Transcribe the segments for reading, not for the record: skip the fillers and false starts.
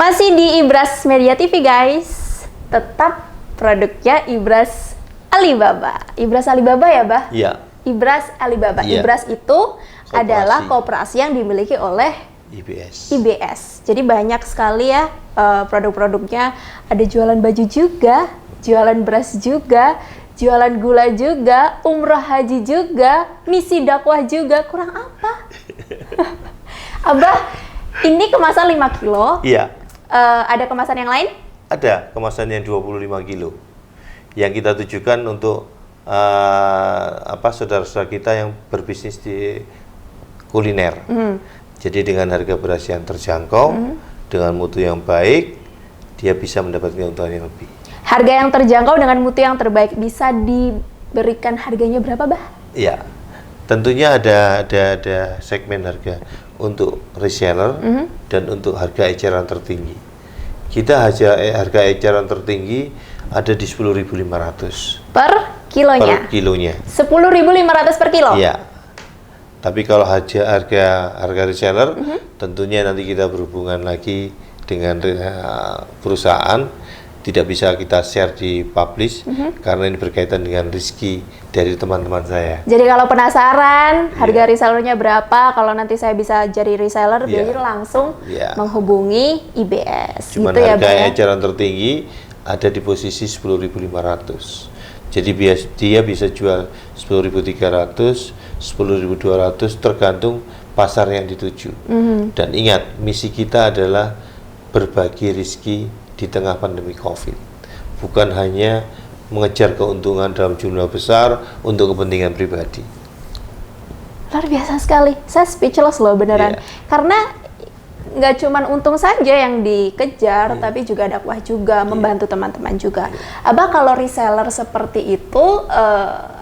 Masih di Ibras Media TV guys, tetap produknya Ibras Alibaba. Ibras Alibaba ya, Bah? Iya. Ibras Alibaba. Iya. Ibras itu adalah koperasi yang dimiliki oleh IBS. Jadi banyak sekali ya produk-produknya. Ada jualan baju juga, jualan beras juga, jualan gula juga, umroh haji juga, misi dakwah juga. Kurang apa? Abah, ini kemasan 5 kilo. Iya. Ada kemasan yang lain? Ada kemasan yang 25 kilo. Yang kita tujukan untuk saudara-saudara kita yang berbisnis di kuliner. Jadi dengan harga beras yang terjangkau, dengan mutu yang baik, dia bisa mendapatkan keuntungan yang lebih. Harga yang terjangkau dengan mutu yang terbaik, bisa diberikan harganya berapa, Bah? Iya. Tentunya ada segmen harga untuk reseller dan untuk harga eceran tertinggi. Kita harga eceran tertinggi ada di 10.500 per kilonya. Per kilonya. 10.500 per kilo. Iya. Tapi kalau harga reseller, tentunya nanti kita berhubungan lagi dengan perusahaan. Tidak bisa kita share di publish karena ini berkaitan dengan rezeki dari teman-teman saya. Jadi kalau penasaran harga resellernya berapa, kalau nanti saya bisa jadi reseller, biasanya langsung menghubungi IBS. Cuman gitu harga ya, eceran tertinggi ada di posisi 10.500. Jadi dia bisa jual 10.300, 10.200 tergantung pasar yang dituju. Dan ingat, misi kita adalah berbagi rezeki di tengah pandemi COVID, bukan hanya mengejar keuntungan dalam jumlah besar untuk kepentingan pribadi. Luar biasa sekali, saya speechless loh beneran. Karena nggak cuma untung saja yang dikejar, tapi juga dakwah juga, membantu teman-teman juga. Abah kalau reseller seperti itu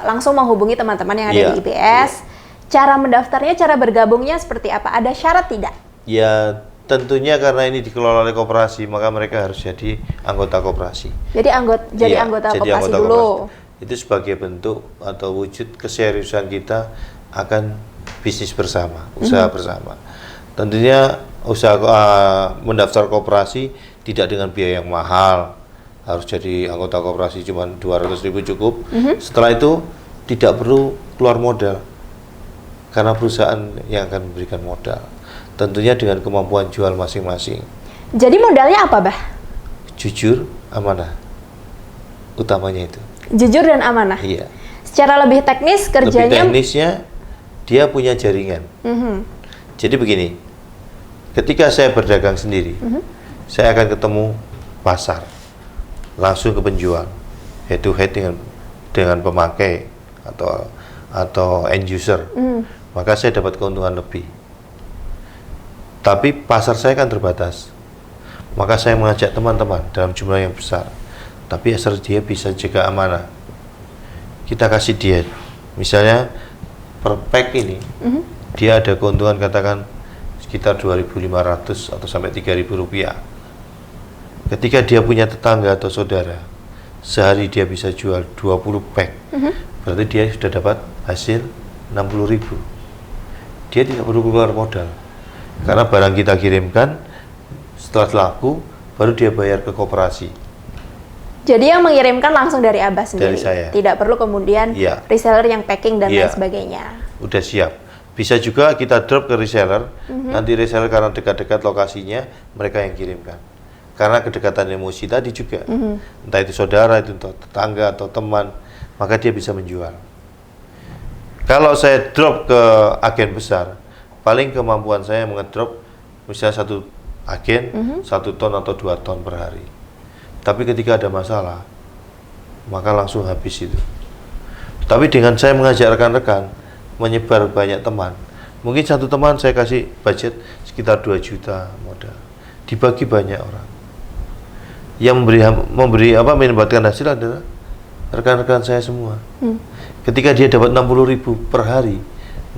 langsung menghubungi teman-teman yang ada di IBS. Cara mendaftarnya, cara bergabungnya seperti apa? Ada syarat tidak? Ya, tentunya karena ini dikelola oleh koperasi, maka mereka harus jadi anggota koperasi. Jadi anggota koperasi dulu. Itu sebagai bentuk atau wujud keseriusan kita akan bisnis bersama, usaha bersama. Tentunya usaha mendaftar koperasi tidak dengan biaya yang mahal. Harus jadi anggota koperasi cuma 200.000 cukup. Setelah itu tidak perlu keluar modal. Karena perusahaan yang akan memberikan modal. Tentunya dengan kemampuan jual masing-masing. Jadi modalnya apa, Bah? Jujur, amanah. Utamanya itu. Jujur dan amanah? Iya. Secara lebih teknis kerjanya? Lebih teknisnya, dia punya jaringan. Jadi begini, ketika saya berdagang sendiri, saya akan ketemu pasar. Langsung ke penjual. Head to head dengan pemakai atau end user. Maka saya dapat keuntungan lebih. Tapi pasar saya kan terbatas, maka saya mengajak teman-teman dalam jumlah yang besar. Tapi asal dia bisa jaga amanah, kita kasih dia, misalnya per pack ini, dia ada keuntungan katakan sekitar 2.500 atau sampai 3.000 rupiah. Ketika dia punya tetangga atau saudara, sehari dia bisa jual 20 pack, berarti dia sudah dapat hasil 60.000. Dia tidak perlu keluar modal. Karena barang kita kirimkan, setelah laku, baru dia bayar ke koperasi. Jadi yang mengirimkan langsung dari Abah sendiri? Dari saya. Tidak perlu kemudian reseller yang packing dan lain sebagainya? Udah siap. Bisa juga kita drop ke reseller, nanti reseller karena dekat-dekat lokasinya, mereka yang kirimkan. Karena kedekatan emosi tadi juga, entah itu saudara, itu tetangga atau teman, maka dia bisa menjual. Kalau saya drop ke agen besar, paling kemampuan saya mengedrop misalnya 1 agen 1 ton atau 2 ton per hari. Tapi ketika ada masalah, maka langsung habis itu. Tapi dengan saya mengajak rekan-rekan menyebar banyak teman, mungkin satu teman saya kasih budget sekitar 2 juta modal, dibagi banyak orang. Yang mendapatkan hasil adalah rekan-rekan saya semua. Ketika dia dapat 60.000 per hari,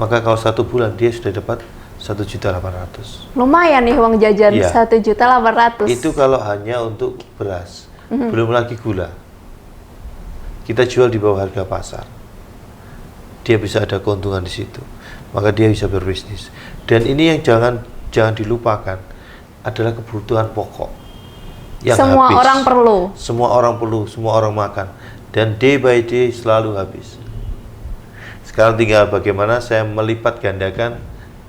maka kalau 1 bulan dia sudah dapat 1.800.000. Lumayan nih uang jajan 1.800.000. Itu kalau hanya untuk beras, belum lagi gula. Kita jual di bawah harga pasar. Dia bisa ada keuntungan di situ, maka dia bisa berbisnis. Dan ini yang jangan dilupakan. adalah kebutuhan pokok yang semua habis. orang perlu. Semua orang perlu, semua orang makan. Dan day by day selalu habis. Sekarang tinggal bagaimana saya melipat gandakan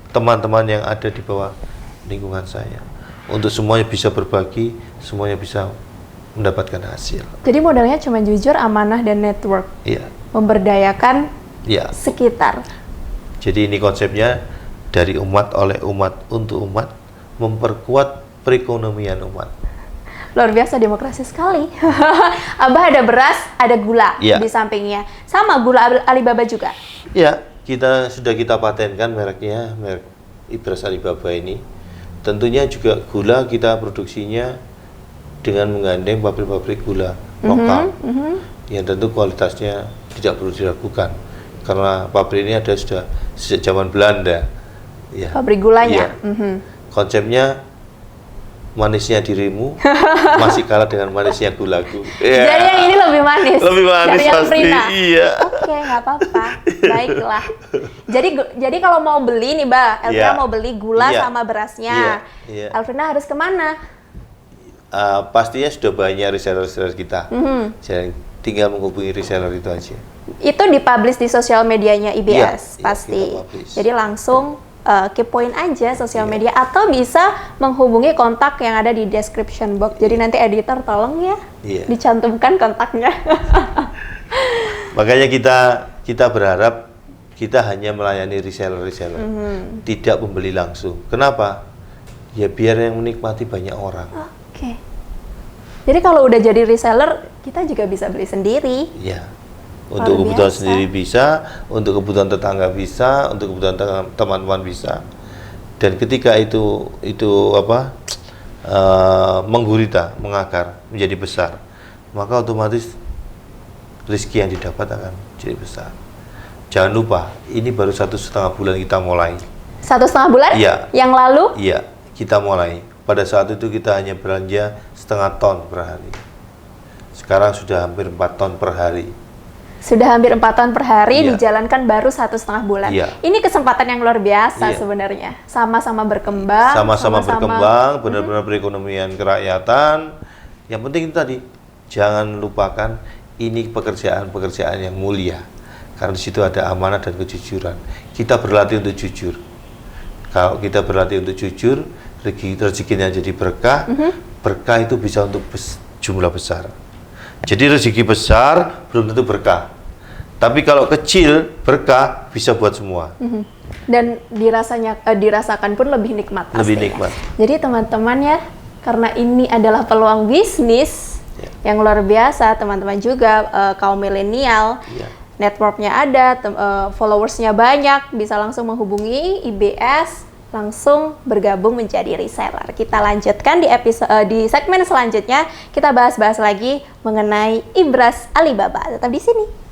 teman-teman yang ada di bawah lingkungan saya. Untuk semuanya bisa berbagi, semuanya bisa mendapatkan hasil. Jadi modalnya cuma jujur, amanah, dan network. Iya. Memberdayakan Iya. sekitar. Jadi ini konsepnya dari umat, oleh umat, untuk umat, memperkuat perekonomian umat. Luar biasa, demokrasi sekali. Abah ada beras, ada gula Iya. di sampingnya. Sama gula Alibaba juga. Ya, kita patenkan mereknya, merek Ibras Alibaba ini. Tentunya juga gula kita produksinya dengan menggandeng pabrik-pabrik gula lokal. Yang tentu kualitasnya tidak perlu diragukan. Karena pabrik ini ada sudah sejak zaman Belanda. Ya. Pabrik gulanya. Ya. Konsepnya manisnya dirimu masih kalah dengan manisnya gulaku. Jadi yang ini lebih manis. Lebih manis dari yang pasti. Prina. Iya. Oke, nggak apa-apa. Baiklah. Jadi kalau mau beli nih, Mbak, Elvina Iya. mau beli gula Iya. sama berasnya. Iya. Elvina harus kemana? Pastinya sudah banyak reseller-reseller kita. Jadi tinggal menghubungi reseller itu aja. Itu dipublish di sosial medianya IBS Iya, pasti. kita publish. Jadi langsung kepoin aja sosial Iya. media atau bisa menghubungi kontak yang ada di description box. Jadi nanti editor tolong ya Iya. dicantumkan kontaknya. Makanya kita berharap kita hanya melayani reseller-reseller, tidak membeli langsung. Kenapa? Ya biar yang menikmati banyak orang. Oke. Jadi kalau udah jadi reseller, kita juga bisa beli sendiri. Ya. Untuk Luar kebutuhan biasa. sendiri bisa, untuk kebutuhan tetangga bisa, untuk kebutuhan teman-teman bisa. Dan ketika itu menggurita, mengakar, menjadi besar, maka otomatis rezeki yang didapat akan jadi besar. Jangan lupa, ini baru 1,5 bulan kita mulai. 1,5 bulan? Iya. Yang lalu? Iya, kita mulai. Pada saat itu kita hanya belanja 0,5 ton per hari. Sekarang sudah hampir 4 ton per hari. Sudah hampir 4 tahun per hari, Iya. dijalankan baru 1,5 bulan. Iya. Ini kesempatan yang luar biasa Iya. sebenarnya. Sama-sama berkembang. Sama-sama berkembang, benar-benar perekonomian kerakyatan. Yang penting itu tadi, jangan lupakan ini pekerjaan-pekerjaan yang mulia. Karena di situ ada amanah dan kejujuran. Kita berlatih untuk jujur. Kalau kita berlatih untuk jujur, rezekinya jadi berkah. Berkah itu bisa untuk jumlah besar. Jadi rezeki besar belum tentu berkah. Tapi kalau kecil berkah bisa buat semua. Dan dirasakan pun lebih nikmat. Lebih pastinya. nikmat. Jadi teman-teman ya, karena ini adalah peluang bisnis yang luar biasa, teman-teman juga kaum milenial, networknya ada, followersnya banyak, bisa langsung menghubungi IBS, langsung bergabung menjadi reseller. Kita lanjutkan di segmen selanjutnya, kita bahas-bahas lagi mengenai Ibras Alibaba. Tetap di sini.